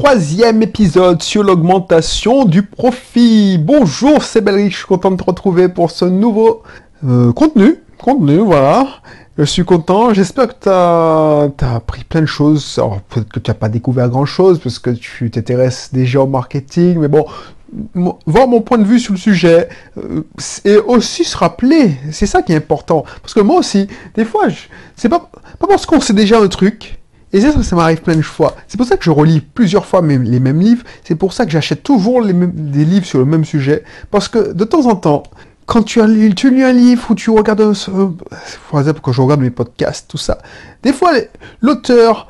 troisième épisode sur l'augmentation du profit. Bonjour, c'est Belric, je suis content de te retrouver pour ce nouveau contenu, voilà. Je suis content, j'espère que tu as appris plein de choses. Alors, peut-être que tu n'as pas découvert grand-chose, parce que tu t'intéresses déjà au marketing, mais bon, voir mon point de vue sur le sujet, et aussi se rappeler, c'est ça qui est important. Parce que moi aussi, des fois, c'est pas parce qu'on sait déjà un truc. Et ça m'arrive plein de fois. C'est pour ça que je relis plusieurs fois les mêmes livres. C'est pour ça que j'achète toujours des livres sur le même sujet. Parce que de temps en temps, quand tu lis un livre ou tu regardes par exemple, quand je regarde mes podcasts, tout ça, des fois, l'auteur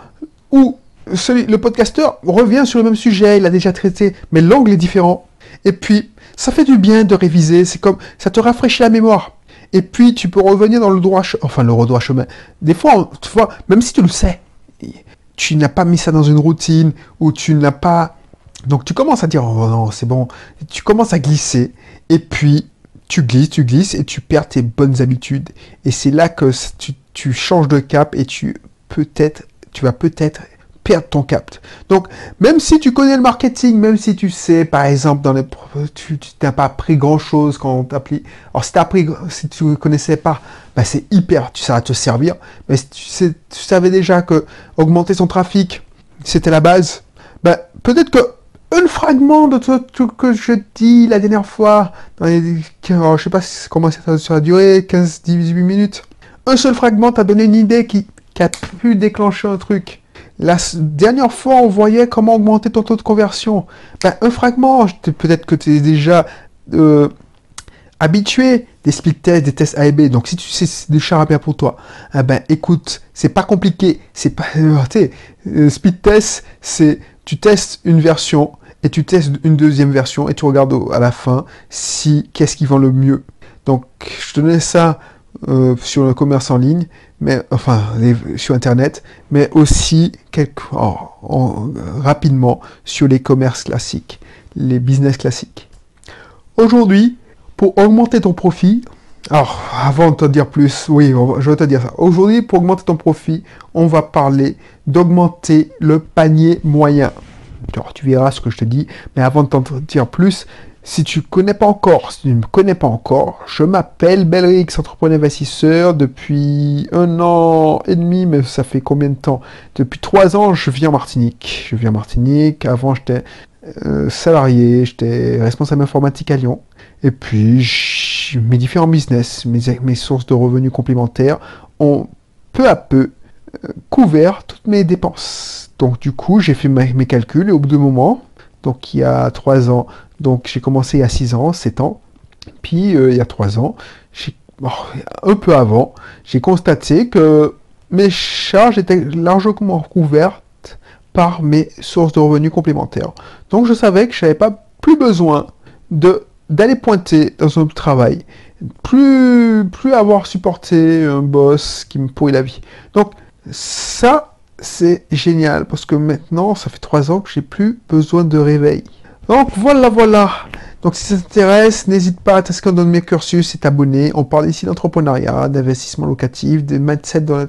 ou le podcasteur revient sur le même sujet, il a déjà traité, mais l'angle est différent. Et puis, ça fait du bien de réviser. C'est comme, ça te rafraîchit la mémoire. Et puis, tu peux revenir dans le droit chemin. Des fois, tu vois, même si tu le sais, tu n'as pas mis ça dans une routine, ou tu n'as pas... Donc tu commences à dire, oh non, c'est bon. Tu commences à glisser, et puis tu glisses, et tu perds tes bonnes habitudes. Et c'est là que tu changes de cap, et tu vas peut-être perdre ton cap. Donc, même si tu connais le marketing, même si tu sais, par exemple, tu n'as pas appris grand-chose quand on t'applique. Alors, si tu ne connaissais pas, bah, c'est hyper, ça va te servir. Mais si tu savais déjà que augmenter son trafic, c'était la base, bah, peut-être que un fragment de tout que je dis la dernière fois, alors, je sais pas comment ça a duré, 15-18 minutes, un seul fragment t'a donné une idée qui a pu déclencher un truc. La dernière fois, on voyait comment augmenter ton taux de conversion. Ben, un fragment, peut-être que tu es déjà habitué des split tests, des tests A et B. Donc, si tu sais c'est des charabia pour toi, ben, écoute, c'est pas compliqué. C'est pas, split test, c'est tu testes une version et tu testes une deuxième version et tu regardes à la fin qu'est-ce qui vend le mieux. Donc, je te donnais ça sur le commerce en ligne, mais enfin sur internet, mais aussi rapidement sur les commerces classiques, les business classiques. Aujourd'hui, pour augmenter ton profit, alors avant de te dire plus, oui, je vais te dire ça. Aujourd'hui, pour augmenter ton profit, on va parler d'augmenter le panier moyen. Alors, tu verras ce que je te dis, mais avant de t'en dire plus, si tu ne me connais pas encore, je m'appelle Belric, entrepreneur investisseur. Depuis 1 an et demi, mais ça fait combien de temps? Depuis 3 ans, je vis en Martinique. Avant, j'étais salarié, j'étais responsable informatique à Lyon. Et puis, mes différents business, mes sources de revenus complémentaires ont peu à peu couvert toutes mes dépenses. Donc, du coup, j'ai fait mes calculs et au bout d'un moment, donc il y a 3 ans, donc j'ai commencé il y a 6 ans, 7 ans, puis il y a 3 ans, un peu avant, j'ai constaté que mes charges étaient largement couvertes par mes sources de revenus complémentaires. Donc je savais que je n'avais pas plus besoin d'aller pointer dans un travail, plus avoir supporté un boss qui me pourrit la vie. Donc ça, c'est génial, parce que maintenant, ça fait 3 ans que j'ai plus besoin de réveil. Donc voilà. Donc si ça t'intéresse, n'hésite pas à t'inscrire dans mes cursus et t'abonner. On parle ici d'entrepreneuriat, d'investissement locatif, de mindset dans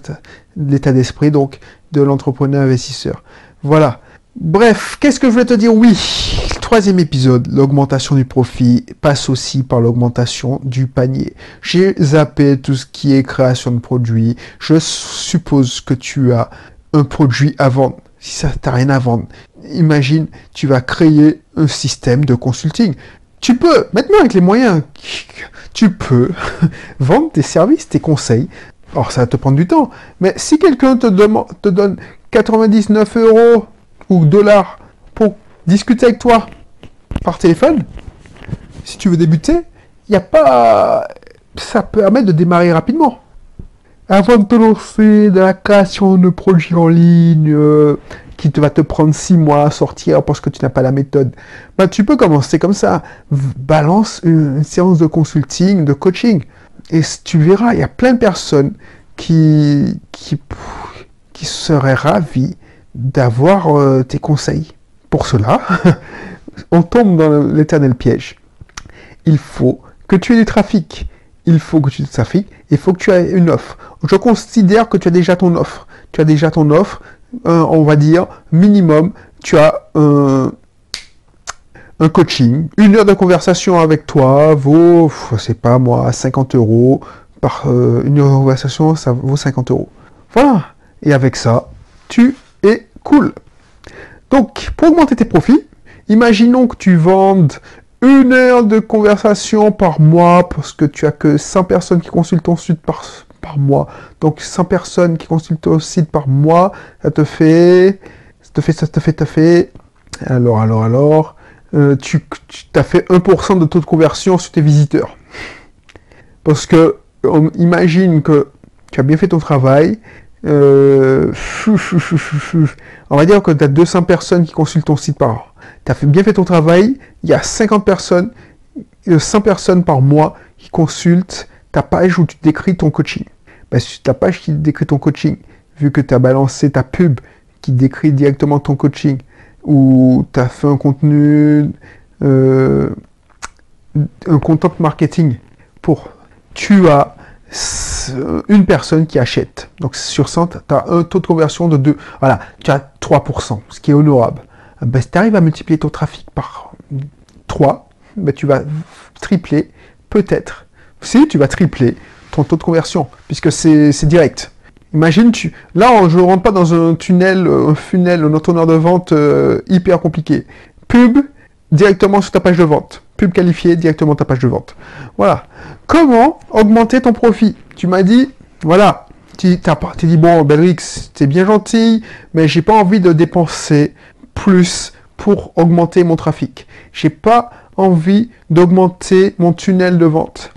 l'état d'esprit, donc de l'entrepreneur investisseur. Voilà. Bref, qu'est-ce que je voulais te dire? Oui, le 3e épisode, l'augmentation du profit passe aussi par l'augmentation du panier. J'ai zappé tout ce qui est création de produits. Je suppose que tu as un produit à vendre. Si ça t'as rien à vendre, imagine, tu vas créer un système de consulting. Tu peux, maintenant avec les moyens, tu peux vendre tes services, tes conseils. Alors ça va te prendre du temps, mais si quelqu'un te donne 99 € ou dollars pour discuter avec toi par téléphone, si tu veux débuter, ça permet de démarrer rapidement. Avant de te lancer dans la création de produits en ligne qui va te prendre 6 mois à sortir parce que tu n'as pas la méthode, bah, tu peux commencer comme ça. Balance une séance de consulting, de coaching. Et tu verras, il y a plein de personnes qui seraient ravies d'avoir tes conseils. Pour cela, on tombe dans l'éternel piège. Il faut que tu aies du trafic. Il faut que tu aies une offre. Je considère que tu as déjà ton offre. On va dire, minimum tu as un coaching. 1 heure de conversation avec toi vaut, je sais pas moi, 50 euros. Par 1 heure de conversation, ça vaut 50 euros. Voilà. Et avec ça, tu es cool. Donc, pour augmenter tes profits, imaginons que tu vendes 1 heure de conversation par mois parce que tu as que 100 personnes qui consultent ton site par mois. Donc 100 personnes qui consultent ton site par mois, ça te fait. Alors, tu as fait 1% de taux de conversion sur tes visiteurs. Parce que, imagine que tu as bien fait ton travail. On va dire que tu as 200 personnes qui consultent ton site par an. Tu as bien fait ton travail, il y a 100 personnes par mois qui consultent ta page où tu décris ton coaching. Ben, sur ta page qui décrit ton coaching, vu que tu as balancé ta pub qui décrit directement ton coaching, ou tu as fait un contenu, un content marketing tu as une personne qui achète. Donc sur 100, tu as un taux de conversion de 2. Voilà, tu as 3%, ce qui est honorable. Ben, si tu arrives à multiplier ton trafic par 3, ben, tu vas tripler, peut-être. Si, tu vas tripler ton taux de conversion, puisque c'est direct. Imagine, là, je ne rentre pas dans un tunnel, un funnel, un entonnoir de vente hyper compliqué. Pub, directement sur ta page de vente. Pub qualifiée, directement ta page de vente. Voilà. Comment augmenter ton profit? Tu m'as dit, voilà, tu dit, bon, Belrix, c'est bien gentil, mais j'ai pas envie de dépenser plus pour augmenter mon trafic. J'ai pas envie d'augmenter mon tunnel de vente.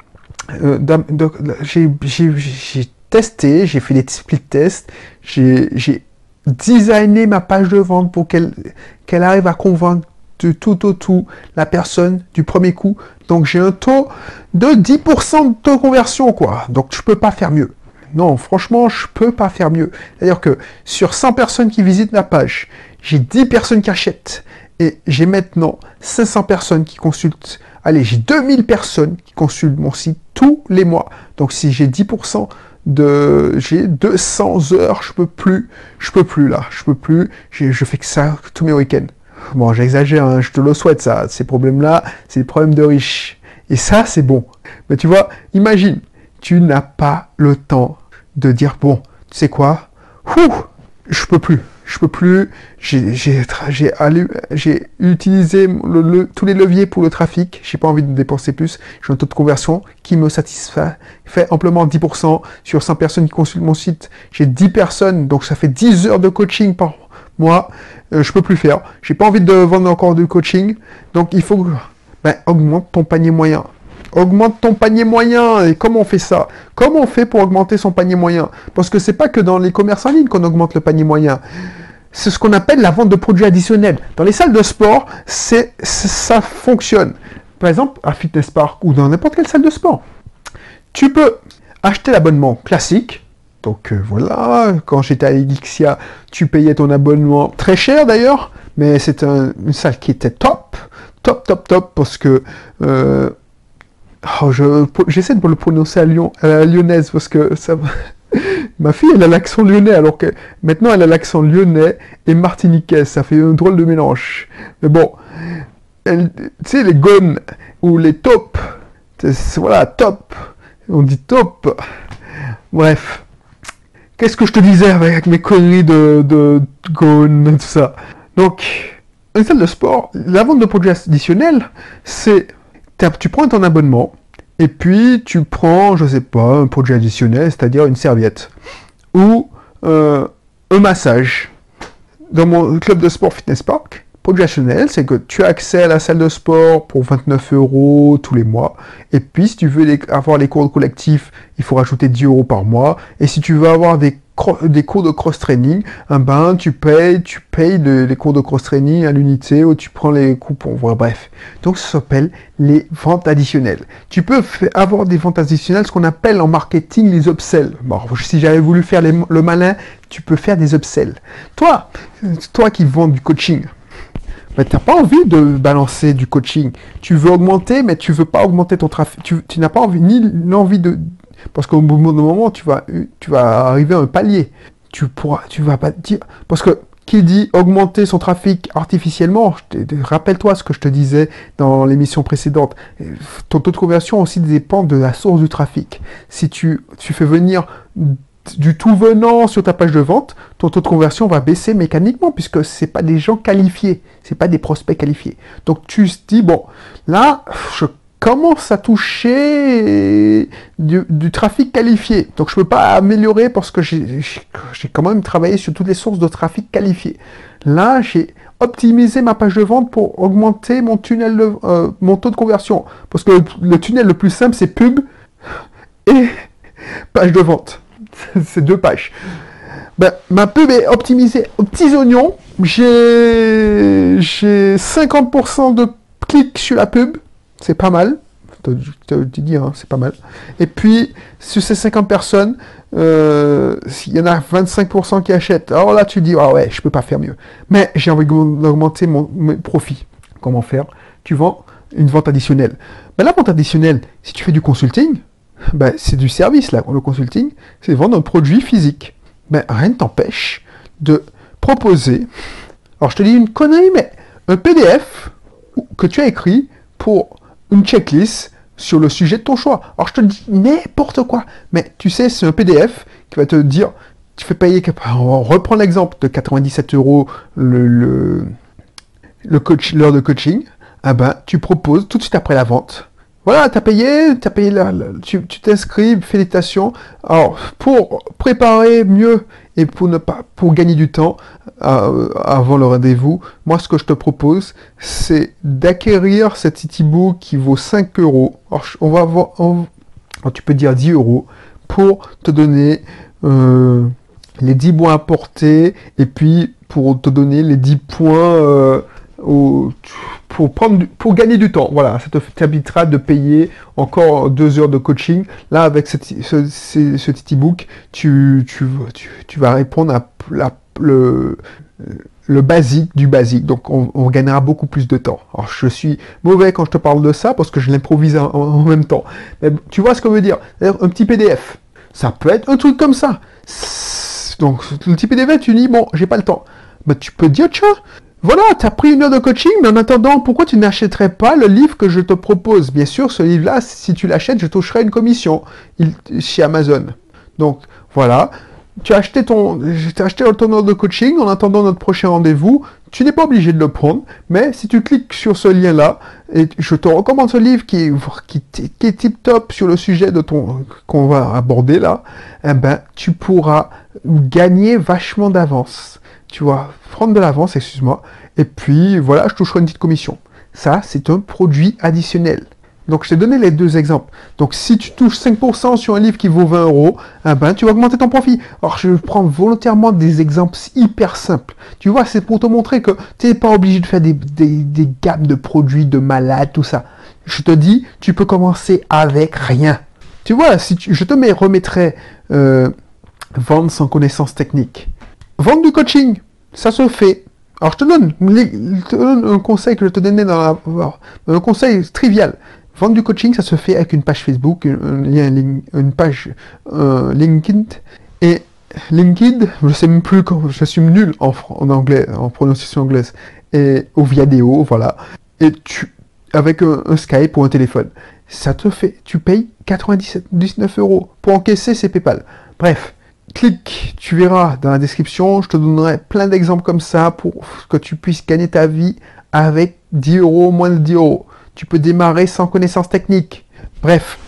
J'ai testé, j'ai fait des split tests, j'ai designé ma page de vente pour qu'elle arrive à convaincre de tout la personne du premier coup. Donc j'ai un taux de 10% de taux de conversion, quoi. Donc je peux pas faire mieux. Non, franchement, je peux pas faire mieux. C'est-à-dire que sur 100 personnes qui visitent la page, j'ai 10 personnes qui achètent. Et j'ai maintenant 500 personnes qui consultent. Allez, j'ai 2000 personnes qui consultent mon site tous les mois. Donc si j'ai 10%, j'ai 200 heures, je peux plus là, je fais que ça tous mes week-ends. Bon, j'exagère, hein, je te le souhaite ça, ces problèmes-là, c'est des problèmes de riches. Et ça, c'est bon. Mais tu vois, imagine, tu n'as pas le temps de dire, bon, tu sais quoi, je peux plus, j'ai utilisé tous les leviers pour le trafic, j'ai pas envie de dépenser plus, j'ai un taux de conversion qui me satisfait, fait amplement 10% sur 100 personnes qui consultent mon site, j'ai 10 personnes, donc ça fait 10 heures de coaching par mois, je peux plus faire, j'ai pas envie de vendre encore du coaching, donc il faut augmente ton panier moyen. Augmente ton panier moyen. Et comment on fait ça? Comment on fait pour augmenter son panier moyen? Parce que c'est pas que dans les commerces en ligne qu'on augmente le panier moyen. C'est ce qu'on appelle la vente de produits additionnels. Dans les salles de sport, ça fonctionne. Par exemple, à Fitness Park ou dans n'importe quelle salle de sport. Tu peux acheter l'abonnement classique. Donc voilà, quand j'étais à Elixia, tu payais ton abonnement très cher d'ailleurs, mais c'est une salle qui était top, parce que j'essaie de le prononcer à la lyonnaise parce que ça. Ma fille, elle a l'accent lyonnais, alors que maintenant elle a l'accent lyonnais et martiniquais. Ça fait un drôle de mélange. Mais bon, tu sais, les gones ou les top, voilà, top. On dit top. Bref. Qu'est-ce que je te disais avec mes conneries de gones, tout ça? Donc, une salle de sport, la vente de produits additionnels, c'est. Tu prends ton abonnement, et puis tu prends, je sais pas, un produit additionnel, c'est-à-dire une serviette, ou un massage. Dans mon club de sport Fitness Park, produit additionnel, c'est que tu as accès à la salle de sport pour 29 € tous les mois, et puis si tu veux avoir les cours collectifs, il faut rajouter 10 € par mois, et si tu veux avoir des cours de cross-training, tu payes les cours de cross-training à l'unité ou tu prends les coupons. Voilà, bref. Donc ça s'appelle les ventes additionnelles. Tu peux avoir des ventes additionnelles, ce qu'on appelle en marketing les upsells. Bon, si j'avais voulu faire le malin, tu peux faire des upsells. Toi qui vends du coaching, tu n'as pas envie de balancer du coaching. Tu veux augmenter, mais tu veux pas augmenter ton trafic. Tu n'as pas envie, ni l'envie de... Parce qu'au bout d'un moment, tu vas arriver à un palier. Tu vas pas dire... Parce que qui dit augmenter son trafic artificiellement, rappelle-toi ce que je te disais dans l'émission précédente, ton taux de conversion aussi dépend de la source du trafic. Si tu fais venir du tout venant sur ta page de vente, ton taux de conversion va baisser mécaniquement puisque c'est pas des gens qualifiés, c'est pas des prospects qualifiés. Donc tu te dis bon, là je commence à toucher du trafic qualifié. Donc je peux pas améliorer parce que j'ai quand même travaillé sur toutes les sources de trafic qualifié. Là, j'ai optimisé ma page de vente pour augmenter mon tunnel mon taux de conversion. Parce que le tunnel le plus simple, c'est pub et page de vente. C'est 2 pages. Ben, ma pub est optimisée aux petits oignons. J'ai 50% de clics sur la pub. C'est pas mal. Tu dis, hein, c'est pas mal. Et puis, sur ces 50 personnes, il y en a 25% qui achètent. Alors là, tu dis, ah ouais, je peux pas faire mieux. Mais j'ai envie d'augmenter mes profits. Comment faire? Tu vends une vente additionnelle. Ben, la vente additionnelle, si tu fais du consulting, ben, c'est du service, là. Le consulting, c'est vendre un produit physique. Ben, rien ne t'empêche de proposer, alors je te dis une connerie, mais un PDF que tu as écrit pour une checklist sur le sujet de ton choix. Alors je te dis n'importe quoi, mais tu sais, c'est un PDF qui va te dire, tu fais payer, on reprend l'exemple de 97 € l'heure de coaching, ah ben, tu proposes tout de suite après la vente. Voilà, tu as payé tu t'inscris, félicitations. Alors, pour préparer mieux et pour gagner du temps avant le rendez-vous, moi, ce que je te propose, c'est d'acquérir cet e-book qui vaut 5 €. Alors, tu peux dire 10 € pour te donner les 10 points à porter et puis pour te donner les 10 points pour gagner du temps. Voilà, ça t'évitera de payer encore 2 heures de coaching. Là, avec ce petit e-book, tu vas répondre à le basique du basique. Donc, on gagnera beaucoup plus de temps. Alors, je suis mauvais quand je te parle de ça parce que je l'improvise en même temps. Mais tu vois ce que je veux dire? C'est-à-dire, un petit PDF. Ça peut être un truc comme ça. Donc, le petit PDF, tu dis, bon, j'ai pas le temps. Mais tu peux dire, tiens, voilà, tu as pris 1 heure de coaching, mais en attendant, pourquoi tu n'achèterais pas le livre que je te propose? Bien sûr, ce livre-là, si tu l'achètes, je toucherai une commission chez Amazon. Donc, voilà. Tu as acheté ton heure de coaching en attendant notre prochain rendez-vous. Tu n'es pas obligé de le prendre, mais si tu cliques sur ce lien-là, et je te recommande ce livre qui est tip-top sur le sujet qu'on va aborder là, eh ben, tu pourras gagner vachement d'avance. Tu vas prendre de l'avance, excuse-moi, et puis voilà, je toucherai une petite commission. Ça, c'est un produit additionnel. Donc, je t'ai donné les 2 exemples. Donc, si tu touches 5% sur un livre qui vaut 20 €, eh ben, tu vas augmenter ton profit. Alors, je prends volontairement des exemples hyper simples. Tu vois, c'est pour te montrer que tu n'es pas obligé de faire des gammes de produits de malades, tout ça. Je te dis, tu peux commencer avec rien. Tu vois, je te remettrai vendre sans connaissance technique. Vendre du coaching, ça se fait. Alors, je te donne un conseil que je te donnais un conseil trivial. Vendre du coaching, ça se fait avec une page Facebook, une page LinkedIn. Et LinkedIn, je sais même plus quand, je suis nul en anglais, en prononciation anglaise. Et au vidéo, voilà. Et avec un Skype ou un téléphone. Ça te fait, tu payes 19 € pour encaisser, c'est PayPal. Bref. Clique, tu verras dans la description, je te donnerai plein d'exemples comme ça pour que tu puisses gagner ta vie avec 10 €, moins de 10 €. Tu peux démarrer sans connaissance technique. Bref,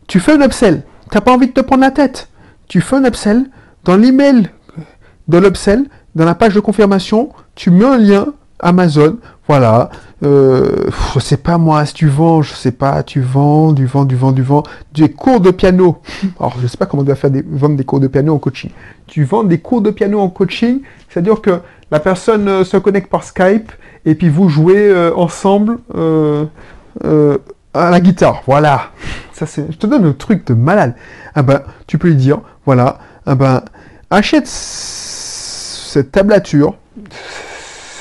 tu fais un upsell, tu n'as pas envie de te prendre la tête. Tu fais un upsell, dans l'email de l'upsell, dans la page de confirmation, tu mets un lien Amazon, voilà, je sais pas moi, si tu vends, je sais pas, tu vends des cours de piano. Alors, je sais pas comment on doit vendre des cours de piano en coaching. Tu vends des cours de piano en coaching, c'est-à-dire que la personne se connecte par Skype et puis vous jouez ensemble à la guitare, voilà. Ça, je te donne un truc de malade. Ah ben, tu peux lui dire, voilà, ah ben, achète cette tablature,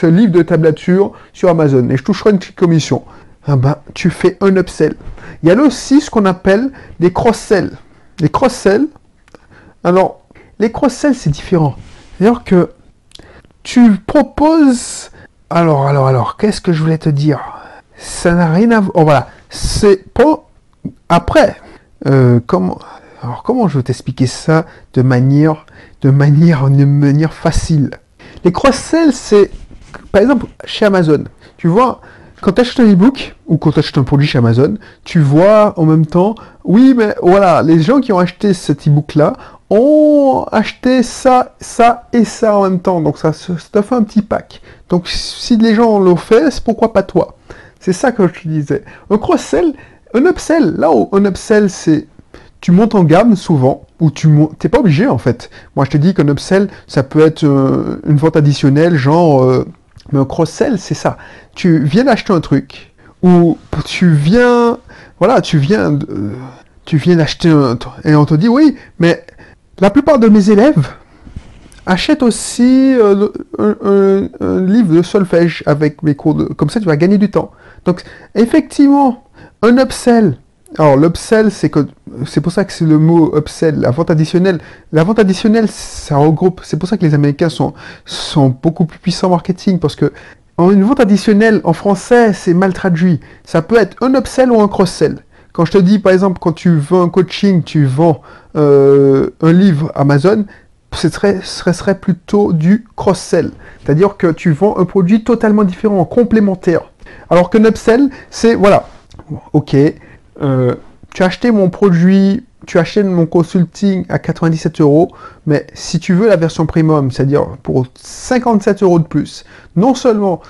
ce livre de tablature sur Amazon et je toucherai une petite commission. Ah ben, tu fais un upsell. Il y a aussi ce qu'on appelle des cross-sell. Les cross-sell, alors, les cross-sell, c'est différent. C'est-à-dire que tu proposes... Alors, qu'est-ce que je voulais te dire? Ça n'a rien à voir... Oh, voilà, c'est pas... Après, comment je vais t'expliquer ça de manière facile? Les cross-sell, c'est... Par exemple, chez Amazon, tu vois, quand tu achètes un e-book ou quand tu achètes un produit chez Amazon, tu vois en même temps, oui, mais voilà, les gens qui ont acheté cet e-book-là ont acheté ça, ça et ça en même temps. Donc ça te fait un petit pack. Donc si les gens l'ont fait, c'est pourquoi pas toi? C'est ça que je te disais. Un cross-sell, un upsell, là où un upsell, c'est tu montes en gamme souvent, ou t'es pas obligé en fait. Moi je te dis qu'un upsell, ça peut être une vente additionnelle, genre... mais un cross-sell, c'est ça. Tu viens d'acheter un truc, ou tu viens d'acheter un... Et on te dit, oui, mais la plupart de mes élèves achètent aussi un livre de solfège avec mes cours de... Comme ça, tu vas gagner du temps. Donc, effectivement, un upsell... Alors, l'upsell, c'est pour ça que c'est le mot upsell, la vente additionnelle. La vente additionnelle, ça regroupe... C'est pour ça que les Américains sont beaucoup plus puissants en marketing, parce que une vente additionnelle, en français, c'est mal traduit. Ça peut être un upsell ou un cross-sell. Quand je te dis, par exemple, quand tu vends un coaching, tu vends un livre Amazon, ce serait plutôt du cross-sell. C'est-à-dire que tu vends un produit totalement différent, complémentaire. Alors qu'un upsell, c'est, voilà, ok, tu as acheté mon produit, tu achètes mon consulting à 97 €, mais si tu veux la version premium, c'est-à-dire pour 57 € de plus, non seulement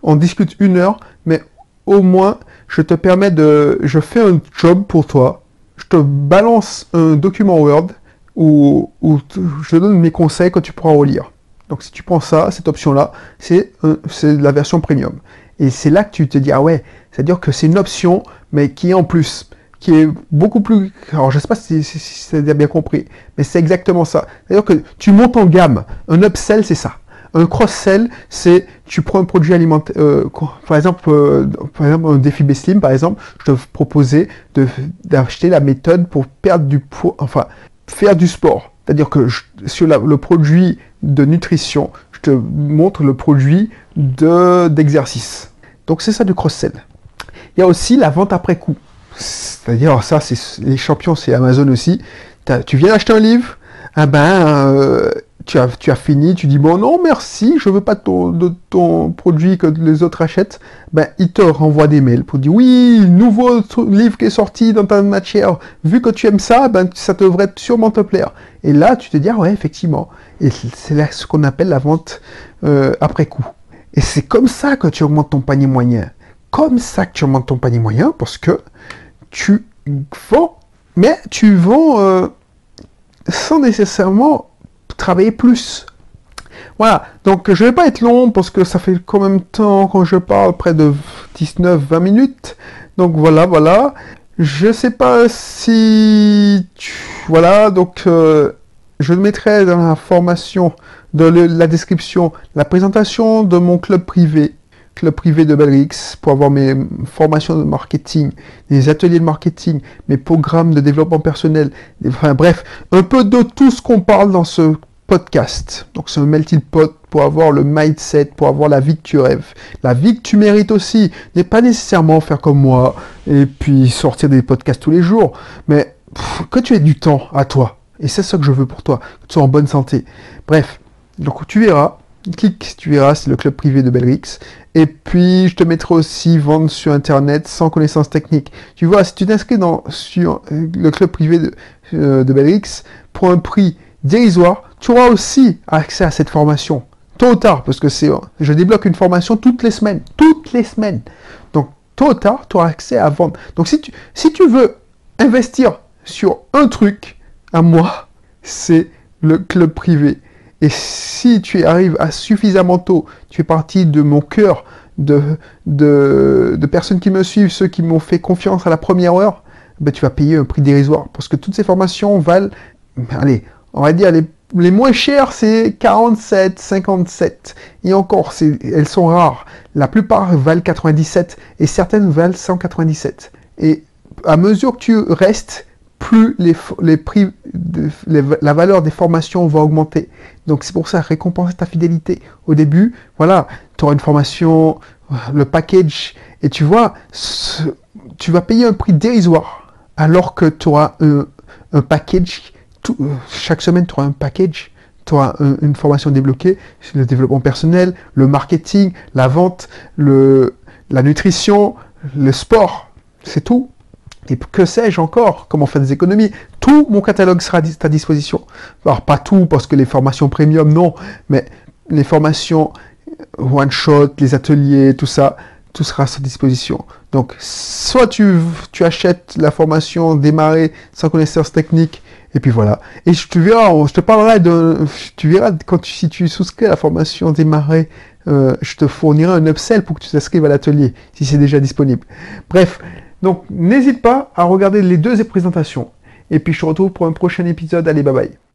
on discute 1 heure, mais au moins, je fais un job pour toi, je te balance un document Word où je donne mes conseils que tu pourras relire. Donc si tu prends ça, cette option-là, c'est la version premium. Et c'est là que tu te dis, ah ouais, c'est-à-dire que c'est une option, mais qui est en plus, qui est beaucoup plus... Alors je ne sais pas si c'est bien compris, mais c'est exactement ça. C'est-à-dire que tu montes en gamme. Un upsell, c'est ça. Un cross-sell, c'est tu prends un produit alimentaire, par exemple un défi Slim, par exemple, je te proposais d'acheter la méthode pour perdre du poids, enfin faire du sport. C'est-à-dire que sur le produit de nutrition, je te montre le produit d'exercice. Donc c'est ça du cross-sell. Il y a aussi la vente après coup. C'est-à-dire, ça, les champions, c'est Amazon aussi. Tu viens d'acheter un livre, tu as fini, tu dis, bon, non, merci, je veux pas de ton produit que les autres achètent. Il te renvoie des mails pour dire, oui, nouveau livre qui est sorti dans ta matière, vu que tu aimes ça, ça devrait sûrement te plaire. Et là, tu te dis, ah ouais, effectivement. Et c'est là ce qu'on appelle la vente après coup. Et c'est comme ça que tu augmentes ton panier moyen. Comme ça que tu augmentes ton panier moyen, parce que tu vends, mais tu vends sans nécessairement travailler plus. Voilà, donc je vais pas être long, parce que ça fait quand même temps quand je parle, près de 19-20 minutes. Donc voilà. Je sais pas si... Voilà, donc je mettrai dans la formation, dans la description, la présentation de mon club privé de Belrix, pour avoir mes formations de marketing, des ateliers de marketing, mes programmes de développement personnel, enfin bref, un peu de tout ce qu'on parle dans ce podcast. Donc c'est un melting pot pour avoir le mindset, pour avoir la vie que tu rêves, la vie que tu mérites aussi. N'est pas nécessairement faire comme moi et puis sortir des podcasts tous les jours, mais que tu aies du temps à toi. Et c'est ça que je veux pour toi, que tu sois en bonne santé. Bref, donc tu verras. Clique, tu verras, c'est le club privé de Belrix. Et puis, je te mettrai aussi vendre sur Internet sans connaissance technique. Tu vois, si tu t'inscris sur le club privé de Belrix, pour un prix dérisoire, tu auras aussi accès à cette formation. Tôt ou tard, parce que je débloque une formation toutes les semaines. Toutes les semaines. Donc, tôt ou tard, tu auras accès à vendre. Donc, si tu veux investir sur un truc, à moi, c'est le club privé. Et si tu arrives à suffisamment tôt, tu fais partie de mon cœur de personnes qui me suivent, ceux qui m'ont fait confiance à la première heure, tu vas payer un prix dérisoire. Parce que toutes ces formations valent, allez, on va dire les moins chères, c'est 47, 57. Et encore, elles sont rares. La plupart valent 97 et certaines valent 197. Et à mesure que tu restes, plus les prix, la valeur des formations va augmenter. Donc c'est pour ça, récompenser ta fidélité. Au début, voilà, tu auras une formation, le package, et tu vois, tu vas payer un prix dérisoire, alors que tu auras un package, chaque semaine tu auras un package, tu auras une formation débloquée, le développement personnel, le marketing, la vente, la nutrition, le sport, c'est tout. Et que sais-je encore, comment faire des économies. Tout mon catalogue sera à ta disposition. Alors pas tout, parce que les formations premium, non, mais les formations one-shot, les ateliers, tout ça, tout sera à sa disposition. Donc, soit tu achètes la formation démarrer sans connaissance technique, et puis voilà. Et je te parlerai tu verras, si tu souscris à la formation démarrer, je te fournirai un upsell pour que tu t'inscrives à l'atelier, si c'est déjà disponible. Bref, donc n'hésite pas à regarder les deux présentations. Et puis je te retrouve pour un prochain épisode. Allez, bye bye.